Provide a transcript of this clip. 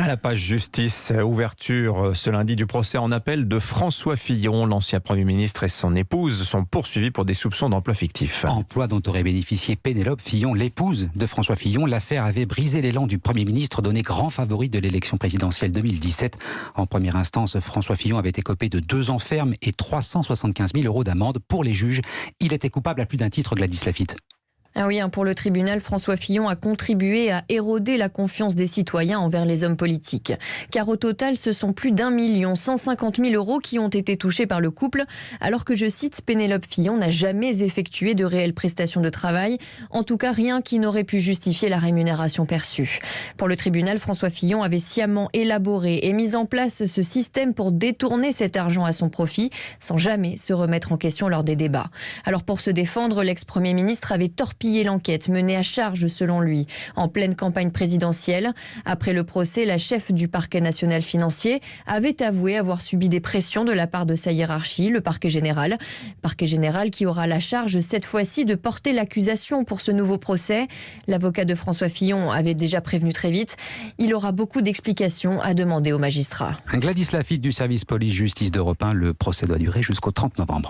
À la page justice, ouverture ce lundi du procès en appel de François Fillon. L'ancien Premier ministre et son épouse sont poursuivis pour des soupçons d'emploi fictif. Emploi dont aurait bénéficié Pénélope Fillon, l'épouse de François Fillon. L'affaire avait brisé l'élan du Premier ministre, donné grand favori de l'élection présidentielle 2017. En première instance, François Fillon avait écopé de 2 ans ferme et 375 000 € d'amende. Pour les juges, il était coupable à plus d'un titre, Gladys Lafitte. Ah oui, pour le tribunal, François Fillon a contribué à éroder la confiance des citoyens envers les hommes politiques. Car au total, ce sont plus d'1 150 000 € qui ont été touchés par le couple, alors que, je cite, Pénélope Fillon n'a jamais effectué de réelles prestations de travail, en tout cas rien qui n'aurait pu justifier la rémunération perçue. Pour le tribunal, François Fillon avait sciemment élaboré et mis en place ce système pour détourner cet argent à son profit, sans jamais se remettre en question lors des débats. Alors pour se défendre, l'ex-premier ministre avait torpillé l'enquête menée à charge, selon lui, en pleine campagne présidentielle. Après le procès, la chef du parquet national financier avait avoué avoir subi des pressions de la part de sa hiérarchie, le parquet général qui aura la charge cette fois-ci de porter l'accusation pour ce nouveau procès. L'avocat de François Fillon avait déjà prévenu très vite. Il aura beaucoup d'explications à demander aux magistrats. Gladys Lafitte du service police-justice d'Europe 1. Le procès doit durer jusqu'au 30 novembre.